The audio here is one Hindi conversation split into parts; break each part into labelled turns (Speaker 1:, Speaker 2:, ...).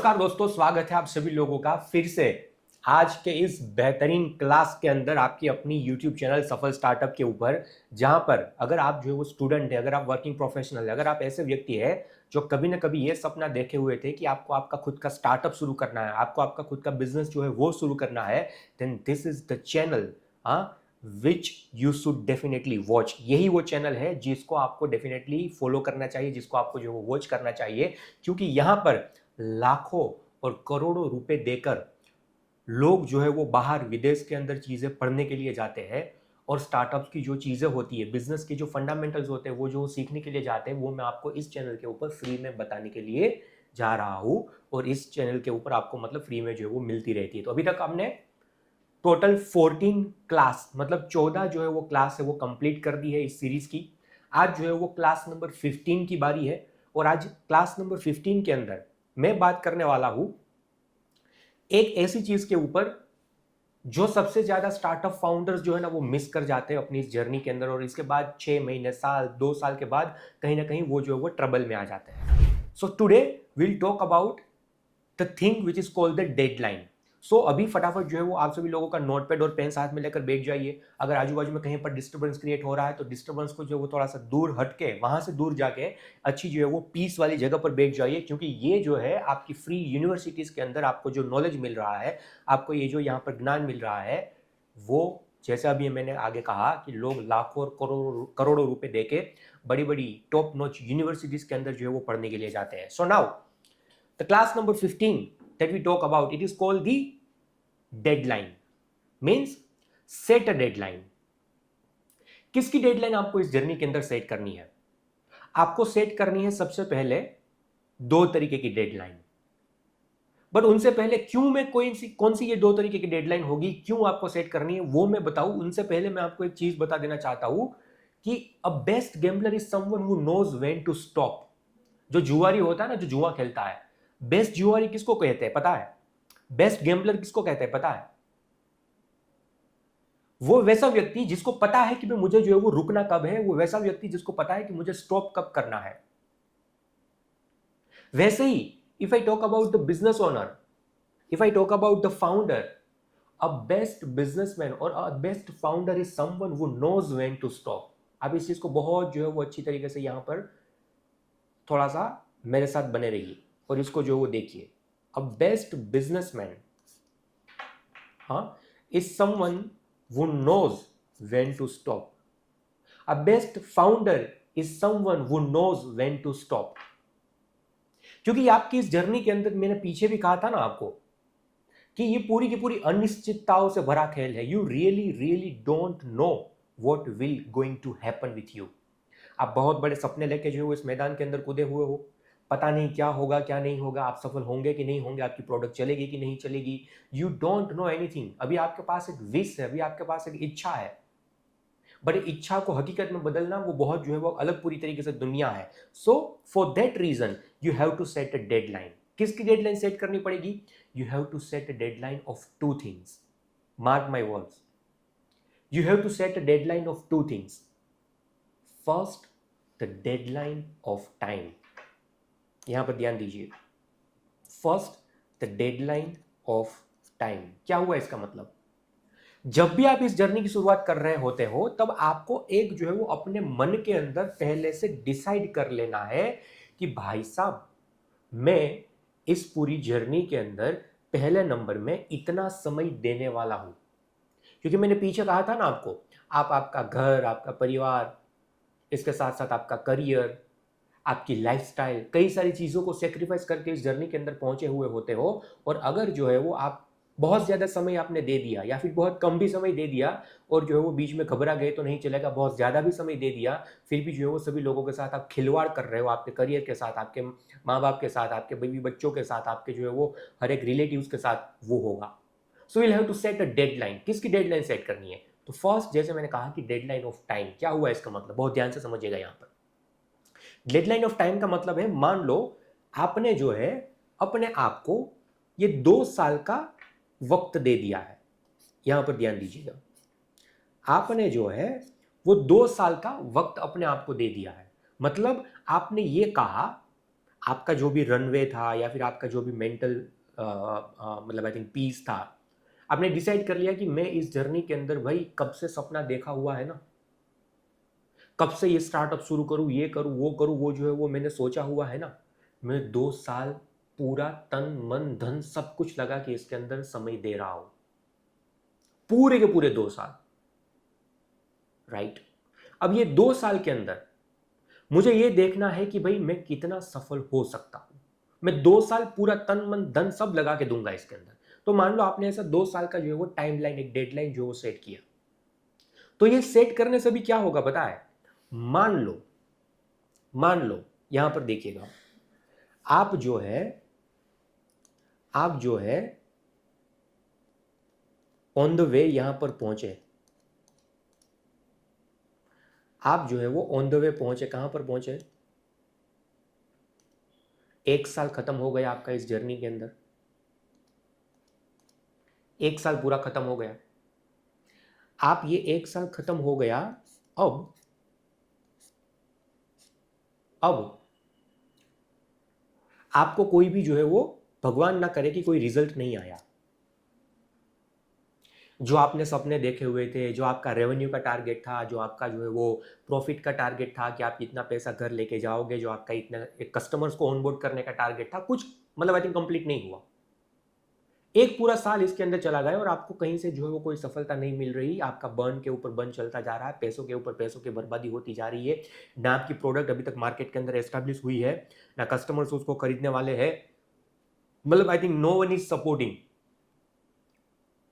Speaker 1: नमस्कार दोस्तों, स्वागत है आप सभी लोगों का फिर से आज के इस बेहतरीन क्लास के अंदर आपकी अपनी YouTube चैनल सफल स्टार्टअप के ऊपर। जहां पर अगर आप जो है वो स्टूडेंट है, अगर आप वर्किंग प्रोफेशनल है, अगर आप ऐसे व्यक्ति है जो कभी ना कभी ये सपना देखे हुए थे कि आपको आपका खुद का स्टार्टअप शुरू करना है, आपको आपका खुद का बिजनेस जो है वो शुरू करना है, then this is the channel which you should definitely watch. यही वो चैनल है जिसको आपको डेफिनेटली फॉलो करना चाहिए, जिसको आपको जो है वॉच करना चाहिए, क्योंकि यहाँ पर लाखों और करोड़ों रुपए देकर लोग जो है वो बाहर विदेश के अंदर चीज़ें पढ़ने के लिए जाते हैं और स्टार्टअप्स की जो चीज़ें होती है, बिजनेस के जो फंडामेंटल्स होते हैं, वो जो सीखने के लिए जाते हैं, वो मैं आपको इस चैनल के ऊपर फ्री में बताने के लिए जा रहा हूँ। और इस चैनल के ऊपर आपको मतलब फ्री में जो है वो मिलती रहती है। तो अभी तक हमने टोटल 14 क्लास मतलब 14 जो है वो क्लास है वो कंप्लीट कर दी है इस सीरीज की। आज जो है वो क्लास नंबर 15 की बारी है और आज क्लास नंबर 15 के अंदर मैं बात करने वाला हूं एक ऐसी चीज के ऊपर जो सबसे ज्यादा स्टार्टअप फाउंडर्स जो है ना वो मिस कर जाते हैं अपनी इस जर्नी के अंदर, और इसके बाद 6 महीने, साल, 2 साल के बाद कहीं ना कहीं वो जो है वो ट्रबल में आ जाते हैं। So today will talk about the thing which is called the deadline. सो अभी फटाफट जो है वो आप सभी लोगों का नोटपैड और पेन साथ में लेकर बैठ जाइए। अगर आजू बाजू में कहीं पर डिस्टर्बेंस क्रिएट हो रहा है तो डिस्टर्बेंस को जो वो थोड़ा सा दूर हटके, वहां से दूर जाके अच्छी जो है वो पीस वाली जगह पर बैठ जाइए, क्योंकि ये जो है आपकी फ्री यूनिवर्सिटीज के अंदर आपको जो नॉलेज मिल रहा है, आपको ये जो यहाँ पर ज्ञान मिल रहा है, वो जैसा अभी मैंने आगे कहा कि लोग लाखों और करोड़ों करोड़ों रुपए देके बड़ी बड़ी टॉप नॉच यूनिवर्सिटीज के अंदर जो है वो पढ़ने के लिए जाते हैं। So now the class number 15 that we talk about, it is called the deadline, means set a deadline। किसकी डेडलाइन आपको इस जर्नी के अंदर सेट करनी है? आपको सेट करनी है सबसे पहले दो तरीके की डेडलाइन। बट उनसे पहले क्यों मैं कौन सी ये दो तरीके की डेडलाइन होगी, क्यों आपको सेट करनी है, वो मैं बताऊं। उनसे पहले मैं आपको एक चीज बता देना चाहता हूं कि a best gambler is someone who knows when to stop. जो जुआरी होता है ना, जो जुआ खेलता है, बेस्ट जुआरी किसको कहते हैं पता है? बेस्ट गेम्बलर किसको कहते हैं पता है? वो वैसा व्यक्ति जिसको पता है कि मुझे जो है वो रुकना कब है, वो वैसा व्यक्ति जिसको पता है कि मुझे स्टॉप कब करना है। वैसे ही if I talk about the business owner, if I talk about the founder, a best businessman और a best founder is someone who knows when to stop. आप इस चीज को बहुत जो है वो अच्छी तरीके से यहां पर थोड़ा सा मेरे साथ बने रहिए और इसको जो वो देखिए। अ best businessman is someone who knows when to stop. A best founder is someone who knows when to stop. क्योंकि आपकी इस जर्नी के अंदर मैंने पीछे भी कहा था ना आपको कि ये पूरी की पूरी अनिश्चितताओं से भरा खेल है। You really really don't know what will going to happen with you. आप बहुत बड़े सपने लेके जो है इस मैदान के अंदर कूदे हुए हो, पता नहीं क्या होगा क्या नहीं होगा, आप सफल होंगे कि नहीं होंगे, आपकी प्रोडक्ट चलेगी कि नहीं चलेगी। You don't know anything. अभी आपके पास एक विश है, अभी आपके पास एक इच्छा है, बट इच्छा को हकीकत में बदलना वो बहुत जो है वो अलग पूरी तरीके से दुनिया है। So for that reason you have to set a deadline. किसकी डेडलाइन सेट करनी पड़ेगी? You have to set a deadline of two things. Mark my words, you have to set a deadline of two things. First, the deadline of time. यहां पर ध्यान दीजिए। First, the deadline of time. क्या हुआ इसका मतलब? जब भी आप इस जर्नी की शुरुआत कर रहे होते हो तब आपको एक जो है वो अपने मन के अंदर पहले से डिसाइड कर लेना है कि भाई साहब, मैं इस पूरी जर्नी के अंदर पहले नंबर में इतना समय देने वाला हूं। क्योंकि मैंने पीछे कहा था ना आपको, आप आपका घर, आपका परिवार, इसके साथ साथ आपका करियर, आपकी लाइफस्टाइल, कई सारी चीज़ों को सेक्रीफाइस करके इस जर्नी के अंदर पहुंचे हुए होते हो। और अगर जो है वो आप बहुत ज़्यादा समय आपने दे दिया या फिर बहुत कम भी समय दे दिया और जो है वो बीच में घबरा गए तो नहीं चलेगा, बहुत ज़्यादा भी समय दे दिया फिर भी जो है वो सभी लोगों के साथ आप खिलवाड़ कर रहे हो, आपके करियर के साथ, आपके माँ बाप के साथ, आपके बीवी बच्चों के साथ, आपके जो है वो हर एक रिलेटिव्स के साथ वो होगा। So will have to set a deadline. किसकी डेडलाइन सेट करनी है? तो फर्स्ट, जैसे मैंने कहा कि डेडलाइन ऑफ टाइम। क्या हुआ इसका मतलब? बहुत ध्यान से समझिएगा। यहाँ पर डेडलाइन ऑफ टाइम का मतलब है, मान लो आपने जो है अपने आप को ये 2 साल का वक्त दे दिया है। यहां पर ध्यान दीजिएगा, आपने जो है वो 2 साल का वक्त अपने आप को दे दिया है। मतलब आपने ये कहा आपका जो भी रनवे था या फिर आपका जो भी मेंटल मतलब आई थिंक पीस था, आपने डिसाइड कर लिया कि मैं इस जर्नी के अंदर भाई कब से सपना देखा हुआ है ना, कब से ये स्टार्टअप शुरू करूं, ये करूं, वो जो है वो मैंने सोचा हुआ है ना, मैं 2 साल पूरा तन मन धन सब कुछ लगा कि इसके अंदर समय दे रहा हूं, पूरे के पूरे 2 साल, राइट। अब ये 2 साल के अंदर मुझे ये देखना है कि भाई मैं कितना सफल हो सकता हूं, मैं 2 साल पूरा तन मन धन सब लगा के दूंगा इसके अंदर। तो मान लो आपने ऐसा 2 साल का जो है वो टाइमलाइन, एक डेडलाइन जो है वो सेट किया, तो ये सेट करने से भी क्या होगा पता है, मान लो यहां पर देखिएगा, आप जो है ऑन द वे यहां पर पहुंचे, आप जो है वो ऑन द वे पहुंचे, कहां पर पहुंचे, 1 साल खत्म हो गया आपका इस जर्नी के अंदर, 1 साल पूरा खत्म हो गया। आप ये 1 साल खत्म हो गया, अब आपको कोई भी जो है वो भगवान ना करे कि कोई रिजल्ट नहीं आया, जो आपने सपने देखे हुए थे, जो आपका रेवेन्यू का टारगेट था, जो आपका जो है वो प्रॉफिट का टारगेट था कि आप इतना पैसा घर लेके जाओगे, जो आपका इतना कस्टमर्स को ऑनबोर्ड करने का टारगेट था, कुछ मतलब आई थिंक कंप्लीट नहीं हुआ। एक पूरा साल इसके अंदर चला गया और आपको कहीं से जो है वो कोई सफलता नहीं मिल रही, आपका बर्न के ऊपर बर्न चलता जा रहा है, पैसों के ऊपर पैसों की बर्बादी होती जा रही है, ना आपकी प्रोडक्ट अभी तक मार्केट के अंदर एस्टैब्लिश हुई है, ना कस्टमर्स उसको खरीदने वाले हैं, मतलब I think no one is supporting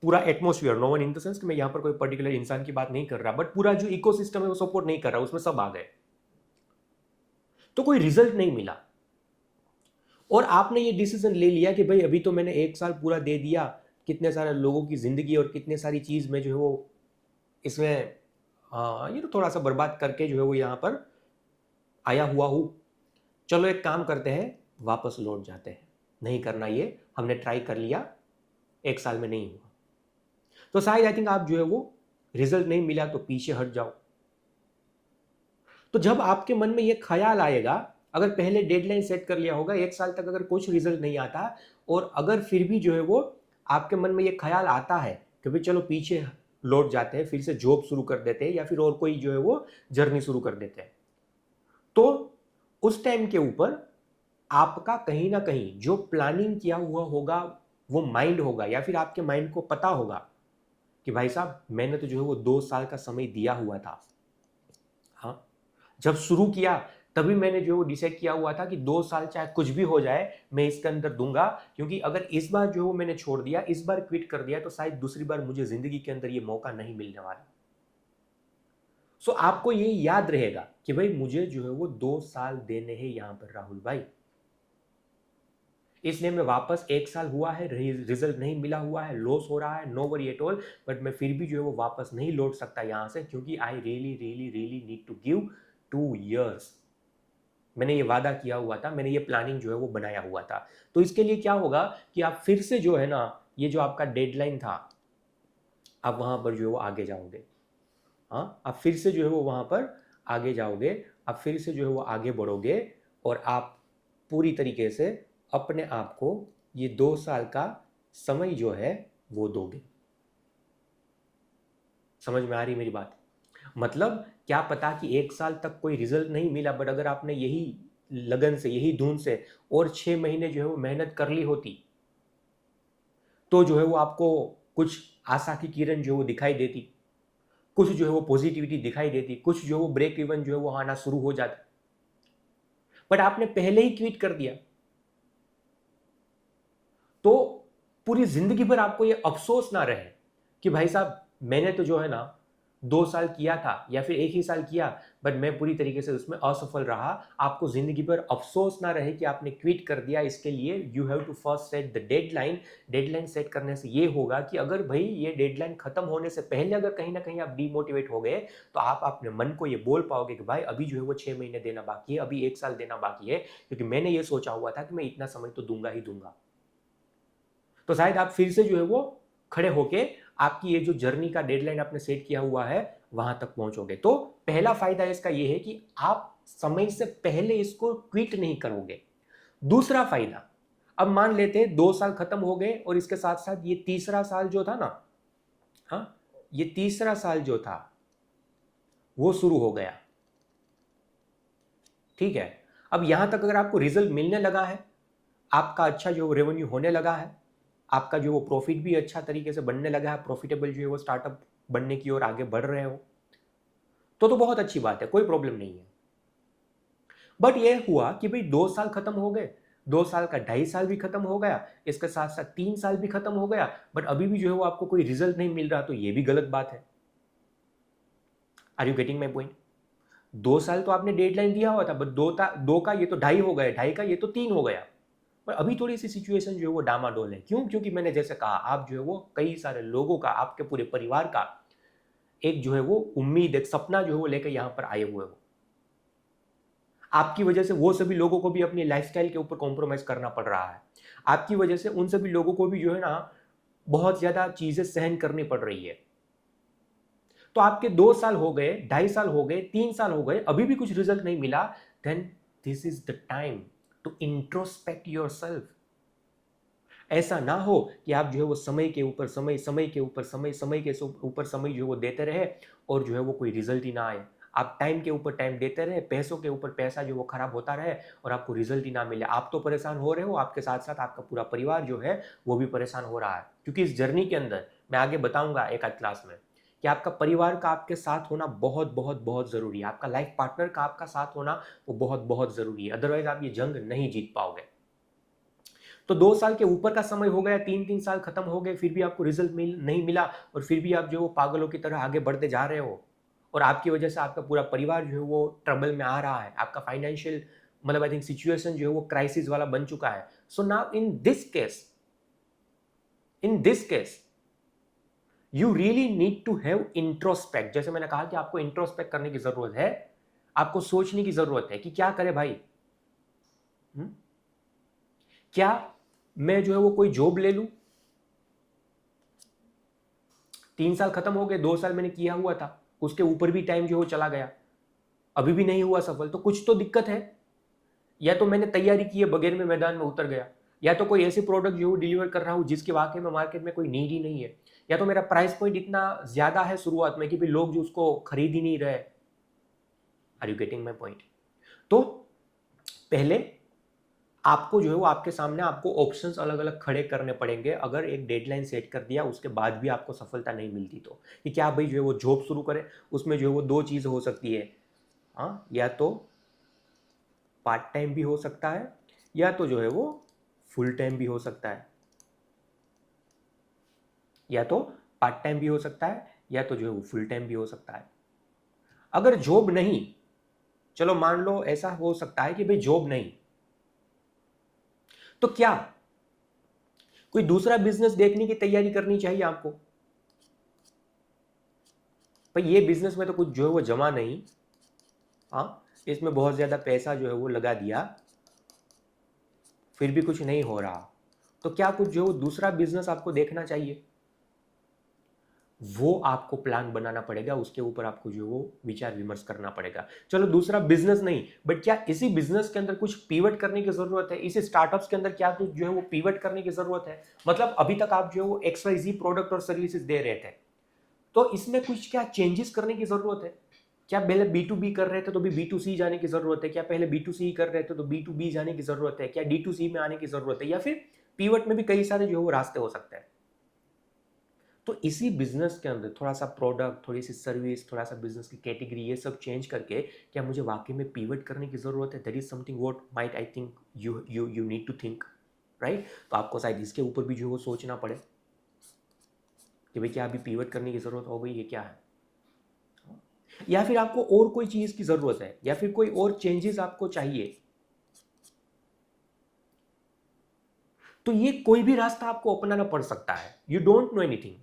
Speaker 1: पूरा atmosphere, no one in the sense कि मैं यहां पर कोई पर्टिकुलर इंसान की बात नहीं कर रहा, बट पूरा जो इकोसिस्टम है वो सपोर्ट नहीं कर रहा, उसमें सब आ गए, तो कोई रिजल्ट नहीं मिला। और आपने ये डिसीजन ले लिया कि भाई अभी तो मैंने 1 साल पूरा दे दिया, कितने सारे लोगों की जिंदगी और कितने सारी चीज में जो है वो इसमें ये तो थोड़ा सा बर्बाद करके जो है वो यहाँ पर आया हुआ हूँ, चलो एक काम करते हैं, वापस लौट जाते हैं, नहीं करना ये, हमने ट्राई कर लिया, 1 साल में नहीं हुआ, तो शायद आई थिंक आप जो है वो रिजल्ट नहीं मिला तो पीछे हट जाओ। तो जब आपके मन में ये ख्याल आएगा, अगर पहले डेडलाइन सेट कर लिया होगा, 1 साल तक अगर कुछ रिजल्ट नहीं आता, और अगर फिर भी जो है वो आपके मन में ये ख्याल आता है कि भाई चलो पीछे लौट जाते हैं, फिर से जॉब शुरू कर देते हैं या फिर और कोई जो है वो जर्नी शुरू कर देते हैं, तो उस टाइम के ऊपर आपका कहीं ना कहीं जो प्लानिंग किया हुआ होगा वो माइंड होगा, या फिर आपके माइंड को पता होगा कि भाई साहब मैंने तो जो है वो 2 साल का समय दिया हुआ था, हाँ, जब शुरू किया तभी मैंने जो डिसाइड किया हुआ था कि 2 साल चाहे कुछ भी हो जाए मैं इसके अंदर दूंगा, क्योंकि अगर इस बार जो मैंने छोड़ दिया, इस बार क्विट कर दिया, तो शायद दूसरी बार मुझे जिंदगी के अंदर ये मौका नहीं मिलने वाला। सो आपको ये याद रहेगा कि भाई मुझे जो है वो 2 साल देने हैं यहां पर राहुल भाई, इसलिए मैं वापस 1 साल हुआ है, रिजल्ट नहीं मिला हुआ है, लॉस हो रहा है, no worry at all, but मैं फिर भी जो है वो वापस नहीं लौट सकता यहां से, क्योंकि I really really really need to give 2 years। मैंने ये वादा किया हुआ था, मैंने ये प्लानिंग जो है वो बनाया हुआ था। तो इसके लिए क्या होगा कि आप फिर से जो है ना, ये जो आपका डेडलाइन था, आप वहां पर जो है वो आगे जाओगे, हाँ, आप फिर से जो है वो वहां पर आगे जाओगे, आप फिर से जो है वो आगे बढ़ोगे, और आप पूरी तरीके से अपने आप को ये 2 साल का समय जो है वो दोगे। समझ में आ रही मेरी बात? मतलब क्या पता कि 1 साल तक कोई रिजल्ट नहीं मिला, बट अगर आपने यही लगन से, यही धुन से और 6 महीने जो है वो मेहनत कर ली होती, तो जो है वो आपको कुछ आशा की किरण जो है वो दिखाई देती, कुछ जो है वो पॉजिटिविटी दिखाई देती, कुछ जो है वो ब्रेक इवन जो है वो आना शुरू हो जाता, बट आपने पहले ही क्विट कर दिया, तो पूरी जिंदगी भर आपको ये अफसोस ना रहे कि भाई साहब मैंने तो जो है ना 2 साल किया था या फिर 1 ही साल किया, बट मैं पूरी तरीके से उसमें असफल रहा। आपको जिंदगी भर अफसोस ना रहे कि आपने क्विट कर दिया। इसके लिए you have to first set the deadline. Deadline set करने से ये होगा कि अगर भाई ये डेडलाइन खत्म होने से पहले अगर कहीं ना कहीं आप डीमोटिवेट हो गए, तो आप अपने मन को ये बोल पाओगे कि भाई अभी जो है वो 6 महीने देना बाकी है, अभी 1 साल देना बाकी है, क्योंकि मैंने ये सोचा हुआ था कि मैं इतना समय तो दूंगा ही दूंगा। तो शायद आप फिर से जो है वो खड़े होके आपकी ये जो जर्नी का डेडलाइन आपने सेट किया हुआ है वहां तक पहुंचोगे। तो पहला फायदा इसका ये है कि आप समय से पहले इसको क्विट नहीं करोगे। दूसरा फायदा, अब मान लेते हैं 2 साल खत्म हो गए और इसके साथ साथ ये तीसरा साल जो था ना, हाँ, ये तीसरा साल जो था वो शुरू हो गया। ठीक है, अब यहां तक अगर आपको रिजल्ट मिलने लगा है, आपका अच्छा जो रेवेन्यू होने लगा है, आपका जो वो प्रॉफिट भी अच्छा तरीके से बनने लगा है, प्रॉफिटेबल जो है वो स्टार्टअप बनने की ओर आगे बढ़ रहे हो, तो बहुत अच्छी बात है, कोई प्रॉब्लम नहीं है। बट ये हुआ कि भाई 2 साल खत्म हो गए, 2 साल का 2.5 साल भी खत्म हो गया, इसके साथ साथ 3 साल भी खत्म हो गया, बट अभी भी जो है वो आपको कोई रिजल्ट नहीं मिल रहा, तो ये भी गलत बात है। Are you getting my point? 2 साल तो आपने डेडलाइन दिया हुआ था, बट दो का ये तो 2.5 हो गया, 2.5 का ये तो 3 हो गया। पर अभी थोड़ी सी सिचुएशन जो है वो डामाडोल है। क्यों? क्योंकि मैंने जैसे कहा, आप जो है वो कई सारे लोगों का, आपके पूरे परिवार का एक जो है वो उम्मीद, एक सपना जो है वो लेकर यहां पर आए हुए हो। आपकी वजह से वो सभी लोगों को भी अपनी लाइफस्टाइल के ऊपर कॉम्प्रोमाइज करना पड़ रहा है। आपकी वजह से उन सभी लोगों को भी जो है ना बहुत ज्यादा चीजें सहन करनी पड़ रही है। तो आपके 2 साल हो गए, 2.5 साल हो गए, 3 साल हो गए, अभी भी कुछ रिजल्ट नहीं मिला, then this is the time to introspect yourself. ऐसा ना हो कि आप जो है वो समय के ऊपर समय, समय के ऊपर समय, समय के ऊपर समय जो है वो देते रहे और जो है वो कोई रिजल्ट ही ना आए। आप टाइम के ऊपर टाइम देते रहे, पैसों के ऊपर पैसा जो वो खराब होता रहे और आपको रिजल्ट ही ना मिले। आप तो परेशान हो रहे हो, आपके साथ साथ आपका पूरा परिवार जो है वो भी परेशान हो रहा है। क्योंकि इस जर्नी के अंदर मैं आगे बताऊंगा एक आध क्लास में कि आपका परिवार का आपके साथ होना बहुत बहुत बहुत जरूरी है। आपका लाइफ पार्टनर का आपका साथ होना वो बहुत बहुत जरूरी है, अदरवाइज आप ये जंग नहीं जीत पाओगे। तो 2 साल के ऊपर का समय हो गया, 3 साल खत्म हो गए, फिर भी आपको रिजल्ट नहीं मिला और फिर भी आप जो वो पागलों की तरह आगे बढ़ते जा रहे हो और आपकी वजह से आपका पूरा परिवार जो है वो ट्रबल में आ रहा है। आपका फाइनेंशियल मतलब आई थिंक सिचुएशन जो है वो क्राइसिस वाला बन चुका है। So now in this case you really need to have introspect. जैसे मैंने कहा कि आपको इंट्रोस्पेक्ट करने की जरूरत है, आपको सोचने की जरूरत है कि क्या करे भाई। क्या मैं जो है वो कोई जॉब ले लूं? 3 साल खत्म हो गए, 2 साल मैंने किया हुआ था, उसके ऊपर भी टाइम जो है वो चला गया, अभी भी नहीं हुआ सफल, तो कुछ तो दिक्कत है। या तो मैंने तैयारी की है बगैर में मैदान में उतर गया, या तो कोई ऐसे प्रोडक्ट जो डिलीवर कर रहा हूं जिसके वाकई में मार्केट में कोई नीड ही नहीं है, या तो मेरा प्राइस पॉइंट इतना ज्यादा है शुरुआत में कि भी लोग जो उसको खरीद ही नहीं रहे। Are you getting my point? तो पहले आपको जो है वो आपके सामने आपको ऑप्शंस अलग अलग खड़े करने पड़ेंगे। अगर एक डेडलाइन सेट कर दिया उसके बाद भी आपको सफलता नहीं मिलती तो कि क्या भाई जो है वो जॉब शुरू करें। उसमें जो है वो दो चीज़ हो सकती है, हाँ, या तो पार्ट टाइम भी हो सकता है या तो जो है वो फुल टाइम भी हो सकता है, या तो पार्ट टाइम भी हो सकता है या तो जो है वो फुल टाइम भी हो सकता है। अगर जॉब नहीं, चलो मान लो ऐसा हो सकता है कि भाई जॉब नहीं, तो क्या कोई दूसरा बिजनेस देखने की तैयारी करनी चाहिए आपको। भाई ये बिजनेस में तो कुछ जो है वो जमा नहीं, हाँ, इसमें बहुत ज्यादा पैसा जो है वो लगा दिया, फिर भी कुछ नहीं हो रहा, तो क्या कुछ जो दूसरा बिजनेस आपको देखना चाहिए। वो आपको प्लान बनाना पड़ेगा, उसके ऊपर आपको जो वो विचार विमर्श करना पड़ेगा। चलो दूसरा बिजनेस नहीं, बट क्या इसी बिजनेस के अंदर कुछ पीवट करने की जरूरत है, इसी स्टार्टअप्स के अंदर क्या कुछ जो है वो पीवट करने की जरूरत है। मतलब अभी तक आप जो है वो XYZ प्रोडक्ट और सर्विसेज दे रहे थे, तो इसमें कुछ क्या चेंजेस करने की जरूरत है। क्या पहले B2B कर रहे थे तो भी B2C जाने की जरूरत है, क्या पहले B2C कर रहे थे तो B2B जाने की जरूरत है, क्या D2C में आने की जरूरत है, या फिर पीवट में भी कई सारे जो है वो रास्ते हो सकते हैं। तो इसी बिजनेस के अंदर थोड़ा सा प्रोडक्ट, थोड़ी सी सर्विस, थोड़ा सा बिजनेस की कैटेगरी, ये सब चेंज करके क्या मुझे वाकई में पीवट करने की जरूरत है। That is something what might I think you you you need to think, right. तो आपको शायद इसके ऊपर भी जो है वो सोचना पड़े कि भाई क्या अभी पीवट करने की जरूरत हो गई, ये क्या है, या फिर आपको और कोई चीज की जरूरत है, या फिर कोई और चेंजेस आपको चाहिए। तो ये कोई भी रास्ता आपको अपनाना पड़ सकता है। You don't know anything,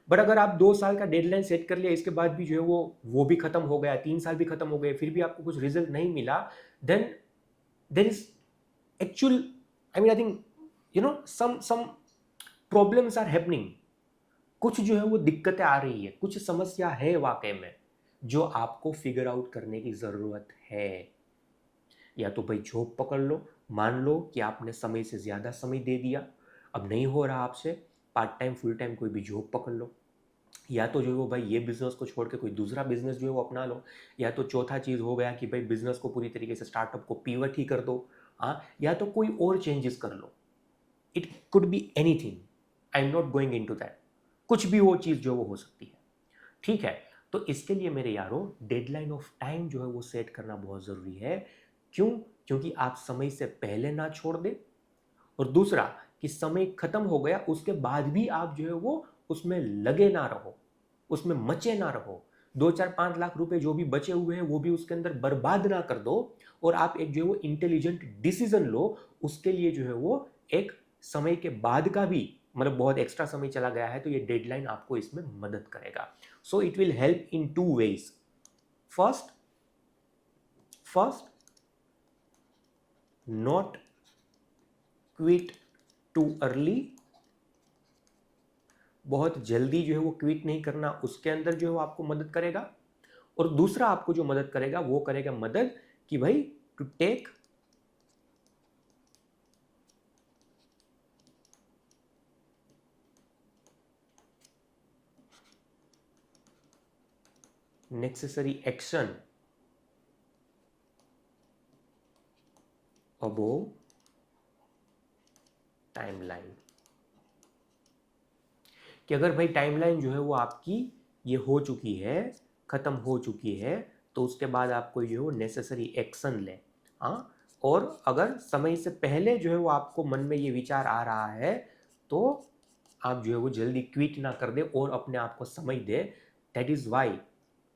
Speaker 1: but अगर आप 2 साल का डेडलाइन सेट कर लिया, इसके बाद भी जो है वो भी खत्म हो गया, 3 साल भी खत्म हो गए, फिर भी आपको कुछ रिजल्ट नहीं मिला, then there is actual, I mean I think you know some problems are happening. कुछ जो है वो दिक्कतें आ रही है, कुछ समस्या है वाकई में जो आपको फिगर आउट करने की जरूरत है। या तो भाई जॉब पकड़ लो, मान लो कि आपने समय से ज़्यादा समय दे दिया, अब नहीं हो रहा आपसे, पार्ट टाइम फुल टाइम कोई भी जॉब पकड़ लो, या तो जो है वो भाई ये बिजनेस को छोड़ के कोई दूसरा बिजनेस जो है वो अपना लो, या तो चौथा चीज़ हो गया कि भाई बिजनेस को पूरी तरीके से स्टार्टअप को पीवट ही कर दो, हाँ, या तो कोई और चेंजेस कर लो। It could be anything, I am not going in to that, कुछ भी वो चीज़ जो वो हो सकती है, ठीक है। तो इसके लिए मेरे यारों डेडलाइन ऑफ टाइम जो है वो सेट करना बहुत ज़रूरी है। क्यों? क्योंकि आप समय से पहले ना छोड़ दे, और दूसरा कि समय खत्म हो गया उसके बाद भी आप जो है वो उसमें लगे ना रहो, उसमें मचे ना रहो, 2 4 5 लाख रुपए जो भी बचे हुए हैं वो भी उसके अंदर बर्बाद ना कर दो, और आप एक जो है वो इंटेलिजेंट डिसीजन लो। उसके लिए जो है वो एक समय के बाद का भी, मतलब बहुत एक्स्ट्रा समय चला गया है तो ये डेडलाइन आपको इसमें मदद करेगा। So it will help in 2 ways। First, not quit too early, बहुत जल्दी जो है वो क्विट नहीं करना, उसके अंदर जो है वो आपको मदद करेगा। और दूसरा आपको जो मदद करेगा वो करेगा मदद कि भाई to take necessary action above timeline. कि अगर भाई टाइमलाइन जो है वो आपकी ये हो चुकी है, खत्म हो चुकी है, तो उसके बाद आपको जो है वो नेसेसरी एक्शन ले, हाँ। और अगर समय से पहले जो है वो आपको मन में ये विचार आ रहा है तो आप जो है वो जल्दी क्विट ना कर दे और अपने आप को समय दे। That is why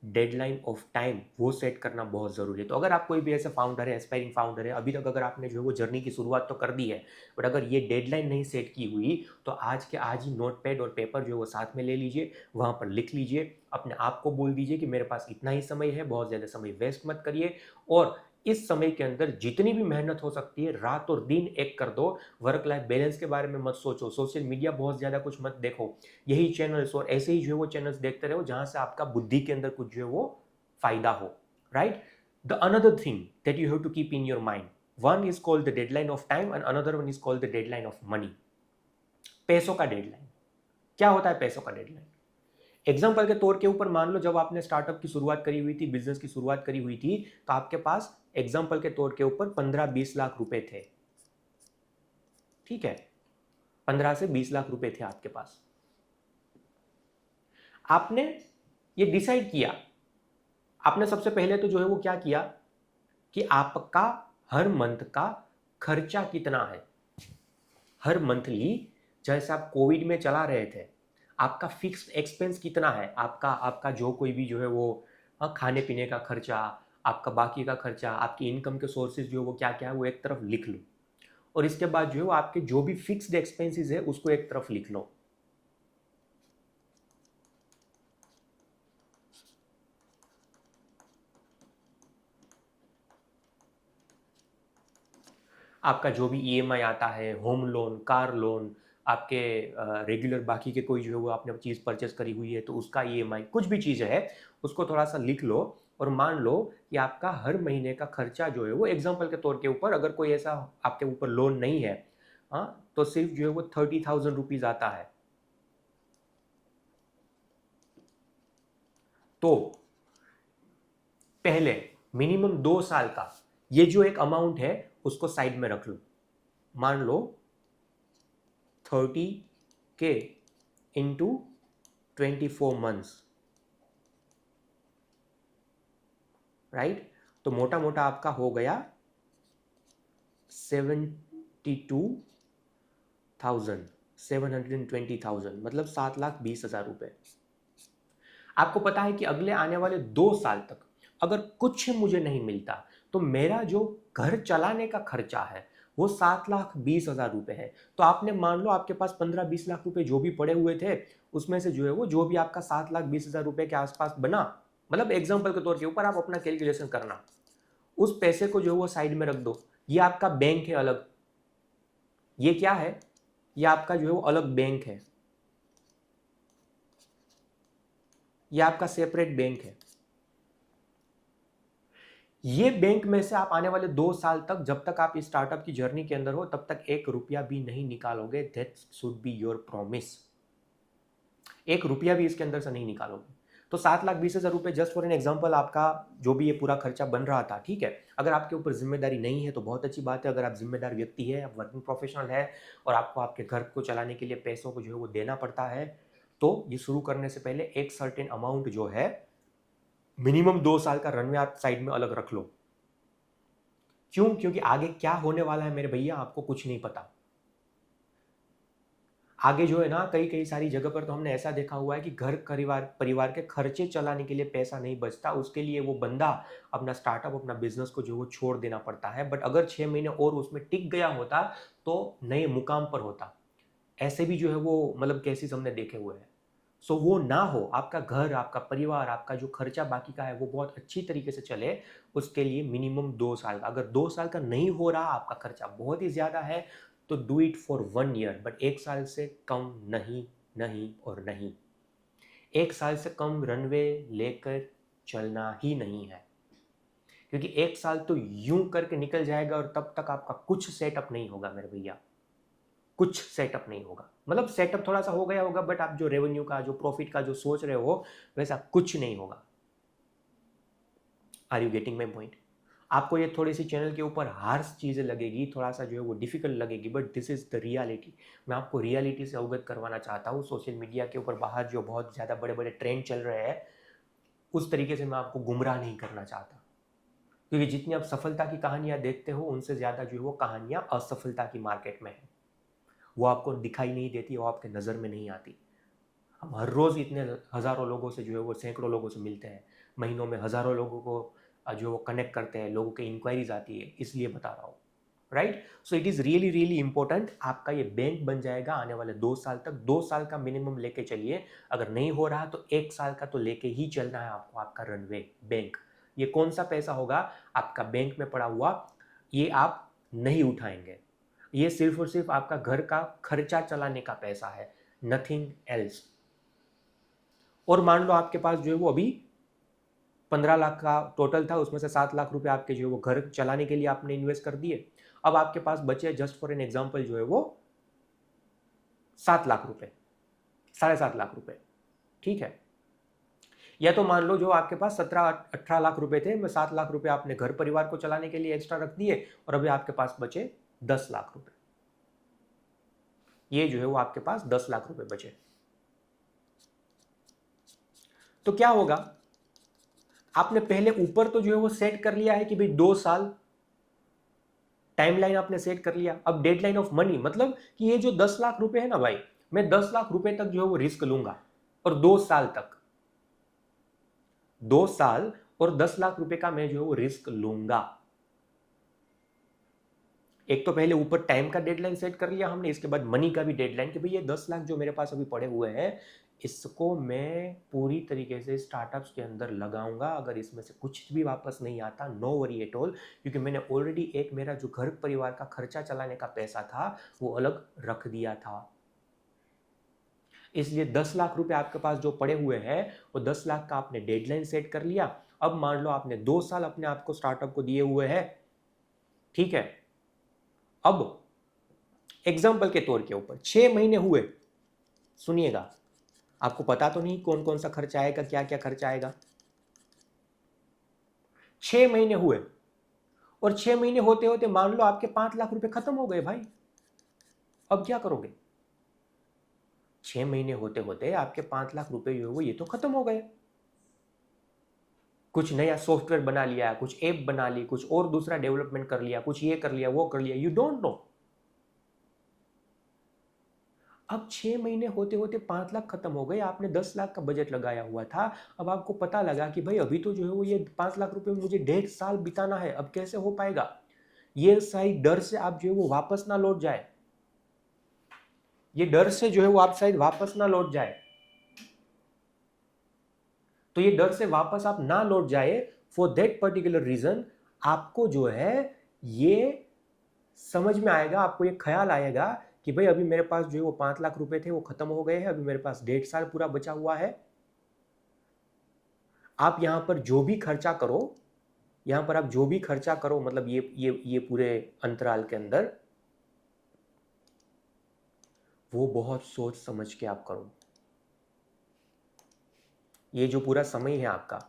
Speaker 1: deadline of time वो सेट करना बहुत ज़रूरी है। तो अगर आप कोई भी ऐसे फाउंडर है, एस्पायरिंग फाउंडर है, अभी तक अगर आपने जो है वो जर्नी की शुरुआत तो कर दी है, बट अगर ये डेडलाइन नहीं सेट की हुई तो आज के आज ही नोट पैड और पेपर जो है वो साथ में ले लीजिए, वहाँ पर लिख लीजिए, अपने आप को बोल दीजिए कि मेरे पास इतना ही समय है, बहुत ज़्यादा समय वेस्ट मत करिए, और इस समय के अंदर जितनी भी मेहनत हो सकती है रात और दिन एक कर दो। वर्क लाइफ बैलेंस के बारे में मत सोचो, सोशल मीडिया बहुत ज़्यादा कुछ मत देखो, यही चैनल्स और ऐसे ही जो है वो चैनल्स देखते रहो जहाँ से आपका बुद्धि के अंदर कुछ जो है वो फायदा हो, right. The another thing that you have to keep in your mind, one is called the deadline of time and another one is called the deadline of money. पैसों का डेडलाइन क्या होता है? पैसों का डेडलाइन एग्जाम्पल के तौर के ऊपर मान लो जब आपने स्टार्टअप की शुरुआत करी हुई थी, बिजनेस की शुरुआत करी हुई थी, तो आपके पास एग्जाम्पल के तौर के ऊपर 15-20 लाख रुपए थे, ठीक है, 15 से 20 लाख रुपए थे आपके पास। आपने ये डिसाइड किया, आपने सबसे पहले तो जो है वो क्या किया कि आपका हर मंथ का खर्चा कितना है, हर मंथली, जैसे आप कोविड में चला रहे थे, आपका फिक्स्ड एक्सपेंस कितना है, आपका आपका जो कोई भी जो है वो खाने पीने का खर्चा, आपका बाकी का खर्चा, आपकी इनकम के सोर्सेज जो है वो क्या क्या है वो एक तरफ लिख लो, और इसके बाद जो है वो आपके जो भी फिक्स्ड एक्सपेंसेस है उसको एक तरफ लिख लो। आपका जो भी ईएमआई आता है, होम लोन, कार लोन, आपके रेगुलर बाकी के कोई जो है वो आपने चीज़ परचेस करी हुई है तो उसका ईएमआई, कुछ भी चीज़ है उसको थोड़ा सा लिख लो। और मान लो कि आपका हर महीने का खर्चा जो है वो एग्जाम्पल के तौर के ऊपर, अगर कोई ऐसा आपके ऊपर लोन नहीं है, हाँ, तो सिर्फ जो है वो 30,000 रुपीज़ आता है। तो पहले मिनिमम 2 साल का ये जो एक अमाउंट है उसको साइड में रख लो। मान लो 30K इंटू 24 मंथ्स, राइट। तो मोटा मोटा आपका हो गया 72,720,000, मतलब 7,20,000 रुपए। आपको पता है कि अगले आने वाले 2 साल तक अगर कुछ मुझे नहीं मिलता तो मेरा जो घर चलाने का खर्चा है वो 7,20,000 रुपए है। तो आपने मान लो आपके पास 15-20 लाख रुपए जो भी पड़े हुए थे, उसमें से जो है वो जो भी आपका 7,20,000 रुपए के आसपास बना, मतलब एग्जाम्पल के तौर के ऊपर आप अपना कैलकुलेशन करना, उस पैसे को जो है वो साइड में रख दो। ये आपका बैंक है अलग, ये क्या है, ये आपका जो है वो अलग बैंक है, ये आपका सेपरेट बैंक है। ये बैंक में से आप आने वाले 2 साल तक, जब तक आप इस स्टार्टअप की जर्नी के अंदर हो, तब तक 1 रुपया भी नहीं निकालोगे। That should be your promise. 1 रुपया भी इसके अंदर से नहीं निकालोगे। तो 7,20,000 रुपये, जस्ट फॉर एन एग्जाम्पल, आपका जो भी ये पूरा खर्चा बन रहा था, ठीक है। अगर आपके ऊपर जिम्मेदारी नहीं है तो बहुत अच्छी बात है। अगर आप जिम्मेदार व्यक्ति है, आप वर्किंग प्रोफेशनल है और आपको आपके घर को चलाने के लिए पैसों को जो है वो देना पड़ता है, तो ये शुरू करने से पहले एक सर्टेन अमाउंट जो है, मिनिमम 2 साल का रनवे आप साइड में अलग रख लो। क्यों? क्योंकि आगे क्या होने वाला है मेरे भैया, आपको कुछ नहीं पता। आगे जो है ना, कई कई सारी जगह पर तो हमने ऐसा देखा हुआ है कि घर परिवार के खर्चे चलाने के लिए पैसा नहीं बचता, उसके लिए वो बंदा अपना स्टार्टअप, अपना बिजनेस को जो वो छोड़ देना पड़ता है। बट अगर 6 महीने और उसमें टिक गया होता तो नए मुकाम पर होता। ऐसे भी जो है वो मतलब केसेस हमने देखे हुए हैं। सो वो ना हो, आपका घर, आपका परिवार, आपका जो खर्चा बाकी का है वो बहुत अच्छी तरीके से चले, उसके लिए मिनिमम 2 साल का। अगर 2 साल का नहीं हो रहा, आपका खर्चा बहुत ही ज्यादा है, तो do it for 1 year, but 1 साल से कम नहीं, नहीं और नहीं। 1 साल से कम रनवे लेकर चलना ही नहीं है, क्योंकि 1 साल तो यूं करके निकल जाएगा और तब तक आपका कुछ सेटअप नहीं होगा मेरे भैया, कुछ सेटअप नहीं होगा। मतलब सेटअप थोड़ा सा हो गया होगा, बट आप जो रेवेन्यू का, जो प्रॉफिट का जो सोच रहे हो, वैसा कुछ नहीं होगा। Are you getting my point? आपको ये थोड़ी सी चैनल के ऊपर हार्श चीज़ें लगेगी, थोड़ा सा जो है वो डिफिकल्ट लगेगी, but this is the reality. मैं आपको रियलिटी से अवगत करवाना चाहता हूँ। सोशल मीडिया के ऊपर बाहर जो बहुत ज़्यादा बड़े बड़े ट्रेंड चल रहे हैं, उस तरीके से मैं आपको गुमराह नहीं करना चाहता। क्योंकि जितनी आप सफलता की कहानियाँ देखते हो, उनसे ज़्यादा जो है वो कहानियाँ असफलता की मार्केट में है। वो आपको दिखाई नहीं देती, वो आपके नज़र में नहीं आती। हम हर रोज़ इतने हज़ारों लोगों से जो है वो, सैकड़ों लोगों से मिलते हैं, महीनों में हज़ारों लोगों को जो वो कनेक्ट करते हैं, लोगों के इंक्वायरीज आती है, इसलिए बता रहा हूँ। Right? So it is really really important. आपका ये बैंक बन जाएगा आने वाले 2 साल तक। 2 साल का मिनिमम लेके चलिए। अगर नहीं हो रहा तो 1 साल का तो लेके ही चलना है आपको, आपका रनवे बैंक। ये कौन सा पैसा होगा? आपका बैंक में पड़ा हुआ, ये आप नहीं उठाएंगे। ये सिर्फ और सिर्फ आपका घर का खर्चा चलाने का पैसा है, नथिंग एल्स। और मान लो आपके पास जो है वो अभी 15 लाख का टोटल था, उसमें से 7 लाख रुपए आपके जो है वो घर चलाने के लिए आपने इन्वेस्ट कर दिए। अब आपके पास बचे, जस्ट फॉर एन एग्जाम्पल, जो है वो 7 लाख रुपए, 7.5 लाख रुपए, ठीक है। या तो मान लो जो आपके पास 17-18 लाख रुपए थे, में 7 लाख रुपए आपने घर परिवार को चलाने के लिए एक्स्ट्रा रख दिए, और अभी आपके पास बचे 10 लाख रुपए। ये जो है वो आपके पास 10 लाख रुपए बचे। तो क्या होगा? आपने पहले ऊपर तो जो है वो सेट कर लिया है कि भाई 2 साल टाइमलाइन आपने सेट कर लिया। अब डेडलाइन ऑफ मनी, मतलब कि ये जो 10 लाख रुपए है ना भाई, मैं 10 लाख रुपए तक जो है वो रिस्क लूंगा, और 2 साल तक, 2 साल और 10 लाख रुपए का मैं जो है वो रिस्क लूंगा। एक तो पहले ऊपर टाइम का डेडलाइन सेट कर लिया हमने, इसके बाद मनी का भी डेडलाइन कि भाई ये 10 लाख जो मेरे पास अभी पड़े हुए हैं, इसको मैं पूरी तरीके से स्टार्टअप्स के अंदर लगाऊंगा। अगर इसमें से कुछ भी वापस नहीं आता, नो वरी एट ऑल, क्योंकि मैंने ऑलरेडी एक मेरा जो घर परिवार का खर्चा चलाने का पैसा था वो अलग रख दिया था। इसलिए 10 लाख रुपए आपके पास जो पड़े हुए हैं, वो 10 लाख का आपने डेडलाइन सेट कर लिया। अब मान लो आपने 2 साल अपने आप को, स्टार्टअप को दिए हुए हैं, ठीक है। अब एग्जाम्पल के तौर के ऊपर 6 महीने हुए, सुनिएगा, आपको पता तो नहीं कौन कौन सा खर्चा आएगा, क्या क्या खर्चा आएगा। 6 महीने हुए, और 6 महीने होते होते मान लो आपके 5 लाख रुपए खत्म हो गए भाई। अब क्या करोगे? 6 महीने होते होते आपके 5 लाख रुपए जो है वो ये तो खत्म हो गए। कुछ नया सॉफ्टवेयर बना लिया, कुछ ऐप बना ली, कुछ और दूसरा डेवलपमेंट कर लिया, कुछ ये कर लिया, वो कर लिया, यू डोंट नो। अब 6 महीने होते होते 5 लाख खत्म हो गए, आपने 10 लाख का बजट लगाया हुआ था। अब आपको पता लगा कि भाई अभी तो जो है वो ये 5 लाख रुपए मुझे 1.5 साल बिताना है, अब कैसे हो पाएगा? ये सही डर से आप जो है वो वापस ना लौट जाए, ये डर से जो है वो आप शायद वापस ना लौट जाए। तो ये डर से वापस आप ना लौट जाए, फॉर दैट पर्टिकुलर रीजन आपको जो है ये समझ में आएगा, आपको ये ख्याल आएगा कि भाई अभी मेरे पास जो है वो 5 लाख रुपए थे, वो खत्म हो गए हैं, अभी मेरे पास 1.5 साल पूरा बचा हुआ है। आप यहां पर जो भी खर्चा करो, यहाँ पर आप जो भी खर्चा करो, मतलब ये पूरे अंतराल के अंदर, वो बहुत सोच समझ के आप करो। ये जो पूरा समय है आपका,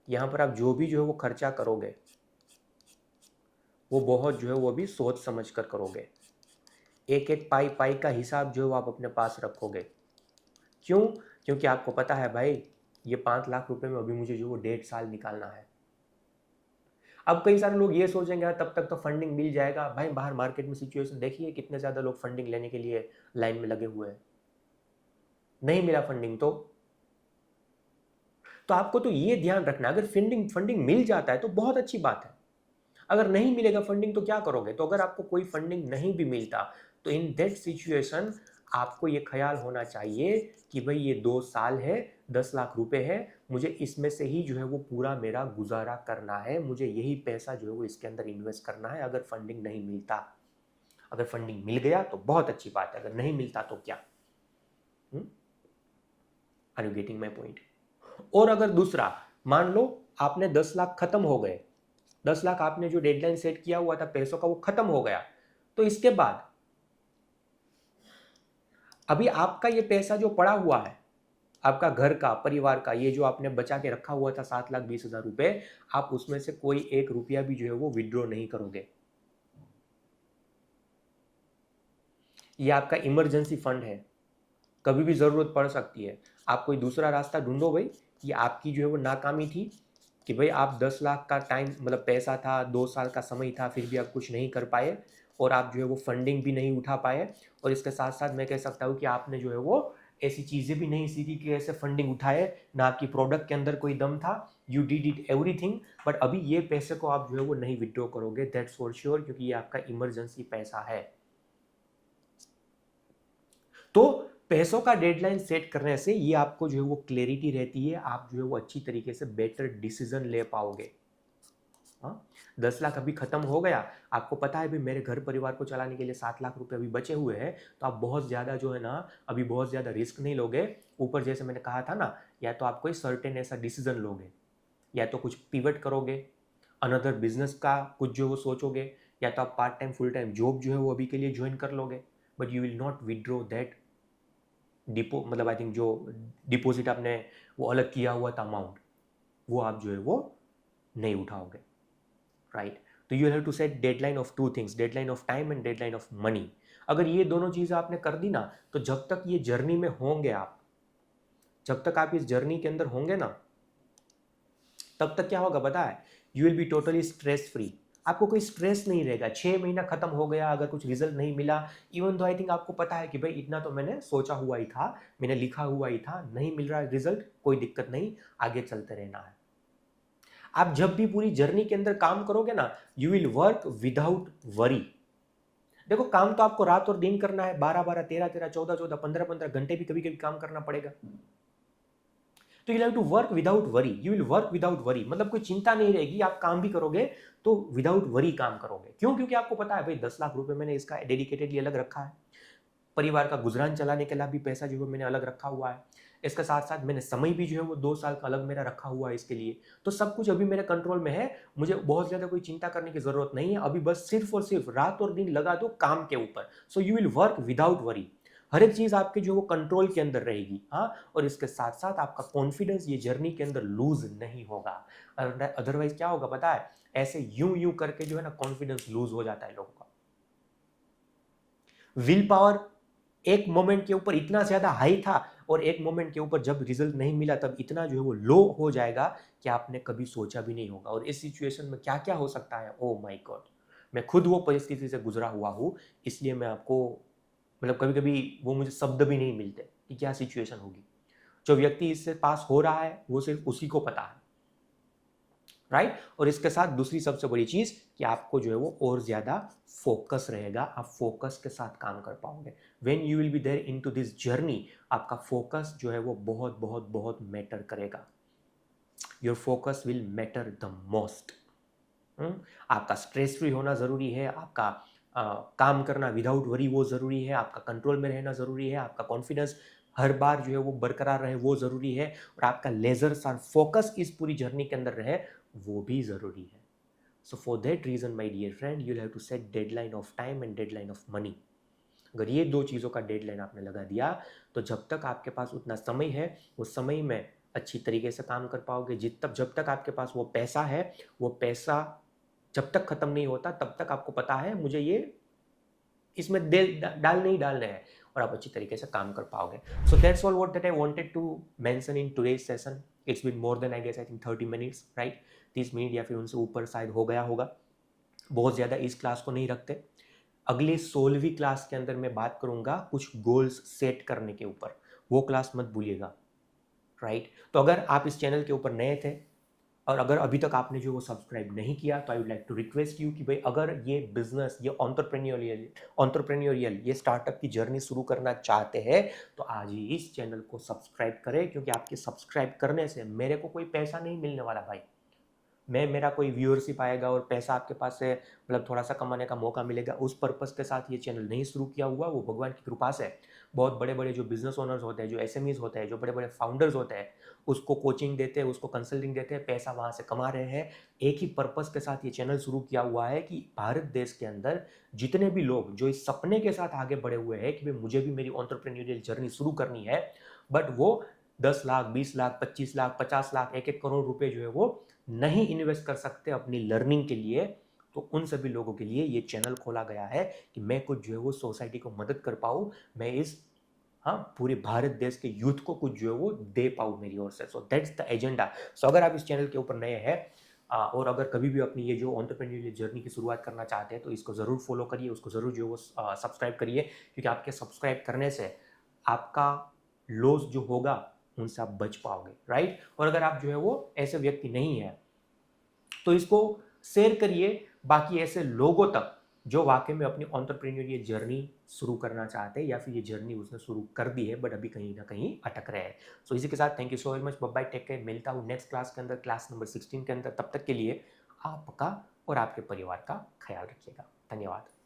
Speaker 1: यहाँ पर आप जो भी जो है वो खर्चा करोगे, वो बहुत जो है वो भी सोच समझ कर करोगे। एक एक पाई पाई का हिसाब जो है वो आप अपने पास रखोगे। क्यों? क्योंकि आपको पता है भाई, ये 5 लाख रुपए में अभी मुझे जो वो 1.5 साल निकालना है। अब कई सारे लोग ये सोचेंगे यार तब तक तो फंडिंग मिल जाएगा। भाई बाहर मार्केट में सिचुएशन देखिए, कितने ज़्यादा लोग फंडिंग लेने के लिए लाइन में लगे हुए हैं। नहीं मिला फंडिंग तो आपको तो ये ध्यान रखना, अगर फंडिंग मिल जाता है तो बहुत अच्छी बात है। अगर नहीं मिलेगा फंडिंग तो क्या करोगे? तो अगर आपको कोई फंडिंग नहीं भी मिलता तो इन दैट सिचुएशन आपको ये ख्याल होना चाहिए कि भाई ये 2 साल है, 10 लाख रुपए है, मुझे इसमें से ही जो है वो पूरा मेरा गुजारा करना है, मुझे यही पैसा जो है वो इसके अंदर इन्वेस्ट करना है। अगर फंडिंग नहीं मिलता, अगर फंडिंग मिल गया तो बहुत अच्छी बात है, अगर नहीं मिलता तो क्या? Are you getting my point? और अगर दूसरा, मान लो आपने 10 लाख खत्म हो गए, 10 लाख आपने जो डेडलाइन सेट किया हुआ था पैसों का वो खत्म हो गया, तो इसके बाद अभी आपका ये पैसा जो पड़ा हुआ है, आपका घर का, परिवार का, ये जो आपने बचा के रखा हुआ था 7,20,000 रुपए, आप उसमें से कोई 1 रुपया भी जो है वो विड्रॉ नहीं करोगे। ये आपका इमरजेंसी फंड है, कभी भी जरूरत पड़ सकती है। आप कोई दूसरा रास्ता ढूंढो भाई। ये आपकी जो है वो नाकामी थी कि भाई आप 10 लाख का टाइम, मतलब पैसा था, 2 साल का समय था, फिर भी आप कुछ नहीं कर पाए और आप जो है वो फंडिंग भी नहीं उठा पाए। और इसके साथ साथ मैं कह सकता हूँ कि आपने जो है वो ऐसी चीज़ें भी नहीं सीखी कि कैसे फंडिंग उठाए, ना आपकी प्रोडक्ट के अंदर कोई दम था। You did it everything, but अभी ये पैसे को आप जो है वो नहीं विड्रॉ करोगे, दैट्स फॉर श्योर, क्योंकि ये आपका इमरजेंसी पैसा है। तो पैसों का डेडलाइन सेट करने से ये आपको जो है वो क्लैरिटी रहती है, आप जो है वो अच्छी तरीके से बेटर डिसीजन ले पाओगे। हाँ, 10 लाख अभी खत्म हो गया, आपको पता है भी मेरे घर परिवार को चलाने के लिए 7 लाख रुपए अभी बचे हुए हैं, तो आप बहुत ज़्यादा जो है ना, अभी बहुत ज़्यादा रिस्क नहीं लोगे। ऊपर जैसे मैंने कहा था ना, या तो आप कोई सर्टेन ऐसा डिसीजन लोगे, या तो कुछ पिवट करोगे, अनदर बिजनेस का कुछ जो वो सोचोगे, या तो आप part time full time job जो है वो अभी के लिए ज्वाइन कर लोगे, but you will not withdraw that मतलब आई थिंक जो डिपॉजिट आपने वो अलग किया हुआ था अमाउंट, वो आप जो है वो नहीं उठाओगे, राइट? तो you have to set deadline of 2 things, deadline of time and deadline of money. अगर ये दोनों चीज़ें आपने कर दी ना, तो जब तक ये जर्नी में होंगे आप, जब तक आप इस जर्नी के अंदर होंगे ना, तब तक क्या होगा पता है? You will be totally stress free. आपको कोई स्ट्रेस नहीं रहेगा। 6 महीना खत्म हो गया, अगर कुछ रिजल्ट नहीं मिला, इवन तो आई थिंक आपको पता है कि भाई इतना तो मैंने सोचा हुआ ही था, मैंने लिखा हुआ ही था, नहीं मिल रहा रिजल्ट, कोई दिक्कत नहीं, आगे चलते रहना है। आप जब भी पूरी जर्नी के अंदर काम करोगे ना, you will work without worry. देखो, काम तो आपको रात और दिन करना है, 12-12, 13-13, 14-14, 15-15 घंटे भी कभी कभी काम करना पड़ेगा। तो you have to work without worry, you will work without worry, मतलब कोई चिंता नहीं रहेगी, आप काम भी करोगे तो विदाउट वरी काम करोगे। क्यों? क्योंकि आपको पता है भाई 10 लाख रुपए मैंने इसका डेडिकेटेडली अलग रखा है, परिवार का गुजरान चलाने के लिए भी पैसा जो है मैंने अलग रखा हुआ है, इसके साथ साथ मैंने समय भी जो है वो 2 साल का अलग मेरा रखा हुआ है इसके लिए। तो सब कुछ अभी मेरे कंट्रोल में है, मुझे बहुत ज़्यादा कोई चिंता करने की ज़रूरत नहीं है। अभी बस सिर्फ और सिर्फ रात और दिन लगा दो काम के ऊपर। So you will work without worry, हर एक चीज़ आपकी जो वो कंट्रोल के अंदर रहेगी। हाँ, और इसके साथ साथ आपका कॉन्फिडेंस ये जर्नी के अंदर लूज नहीं होगा। अदरवाइज क्या होगा पता है? ऐसे यूं यूं करके जो है ना कॉन्फिडेंस लूज हो जाता है लोगों का। विल पावर एक मोमेंट के ऊपर इतना ज्यादा हाई था, और एक मोमेंट के ऊपर जब रिजल्ट नहीं मिला तब इतना जो है वो लो हो जाएगा कि आपने कभी सोचा भी नहीं होगा। और इस सिचुएशन में क्या क्या हो सकता है, ओ माय गॉड, मैं खुद वो परिस्थिति से गुजरा हुआ हूँ, इसलिए मैं आपको, मतलब कभी कभी वो मुझे शब्द भी नहीं मिलते कि क्या सिचुएशन होगी। जो व्यक्ति इससे पास हो रहा है वो सिर्फ उसी को पता है, राइट? और इसके साथ दूसरी सबसे बड़ी चीज कि आपको जो है वो और ज्यादा फोकस रहेगा, आप फोकस के साथ काम कर पाओगे। When you will be there into this journey, आपका फोकस जो है वो बहुत बहुत बहुत मैटर करेगा। Your focus will matter the most. आपका स्ट्रेस फ्री होना ज़रूरी है, आपका काम करना विदाउट वरी वो ज़रूरी है, आपका कंट्रोल में रहना ज़रूरी है, आपका कॉन्फिडेंस हर बार जो है वो बरकरार रहे वो ज़रूरी है, और आपका लेजर शार्प फोकस इस पूरी जर्नी के अंदर रहे वो भी ज़रूरी है। So for that reason my dear friend, you have to set deadline of time and deadline of money. अगर ये दो चीज़ों का डेडलाइन आपने लगा दिया तो जब तक आपके पास उतना समय है, उस समय में अच्छी तरीके से काम कर पाओगे। जब तक आपके पास वो पैसा है, वो पैसा जब तक ख़त्म नहीं होता तब तक आपको पता है मुझे ये इसमें डालने ही डालने हैं, और आप अच्छी तरीके से काम कर पाओगे। So that's all what that I wanted to mention in today's session. It's been more than I guess I think 30 minutes, right? 30 minute या फिर उनसे ऊपर शायद हो गया होगा। बहुत ज़्यादा इस क्लास को नहीं रखते। अगली 16वीं क्लास के अंदर मैं बात करूंगा कुछ गोल्स सेट करने के ऊपर, वो क्लास मत भूलिएगा, राइट? तो अगर आप इस चैनल के ऊपर नए थे और अगर अभी तक आपने जो वो सब्सक्राइब नहीं किया, तो I would like to request you कि भाई अगर ये बिजनेस, ये ऑन्टरप्रेन्योरियल ये स्टार्टअप की जर्नी शुरू करना चाहते हैं तो आज ही इस चैनल को सब्सक्राइब करें, क्योंकि आपके सब्सक्राइब करने से मेरे को कोई पैसा नहीं मिलने वाला भाई। मेरा कोई व्यूअरशिप आएगा और पैसा आपके पास से मतलब थोड़ा सा कमाने का मौका मिलेगा, उस पर्पस के साथ ये चैनल नहीं शुरू किया हुआ। वो भगवान की कृपा से बहुत बड़े बड़े जो बिजनेस ओनर्स होते हैं, जो एसएमईज होते हैं, जो बड़े बड़े फाउंडर्स होते हैं, उसको कोचिंग देते हैं, उसको कंसल्टिंग देते हैं, पैसा वहाँ से कमा रहे हैं। एक ही पर्पस के साथ ये चैनल शुरू किया हुआ है कि भारत देश के अंदर जितने भी लोग जो इस सपने के साथ आगे बढ़े हुए हैं कि भाई मुझे भी मेरी एंटरप्रेन्योरियल जर्नी शुरू करनी है, बट वो 10 लाख, 20 लाख, 25 लाख, 50 लाख, 1-1 करोड़ रुपए जो है वो नहीं इन्वेस्ट कर सकते अपनी लर्निंग के लिए, तो उन सभी लोगों के लिए ये चैनल खोला गया है कि मैं कुछ जो है वो सोसाइटी को मदद कर पाऊँ, मैं इस पूरे भारत देश के यूथ को कुछ जो है वो दे पाऊँ मेरी ओर से। So that's the agenda. सो अगर आप इस चैनल के ऊपर नए हैं और अगर कभी भी अपनी ये जो एंटरप्रेन्योरियल जर्नी की शुरुआत करना चाहते हैं तो इसको ज़रूर फॉलो करिए, उसको ज़रूर जो है वो सब्सक्राइब करिए, क्योंकि आपके सब्सक्राइब करने से आपका लॉस जो होगा उनसे आप बच पाओगे, राइट? और अगर आप जो है वो ऐसे व्यक्ति नहीं है तो इसको शेयर करिए बाकी ऐसे लोगों तक जो वाकई में अपनी एंटरप्रेन्योरियल जर्नी शुरू करना चाहते हैं या फिर ये जर्नी उसने शुरू कर दी है बट अभी कहीं ना कहीं अटक रहे हैं। सो इसी के साथ thank you so very much, bye bye, take care. मिलता हूँ नेक्स्ट क्लास के अंदर, क्लास नंबर 16 के अंदर। तब तक के लिए आपका और आपके परिवार का ख्याल रखिएगा। धन्यवाद।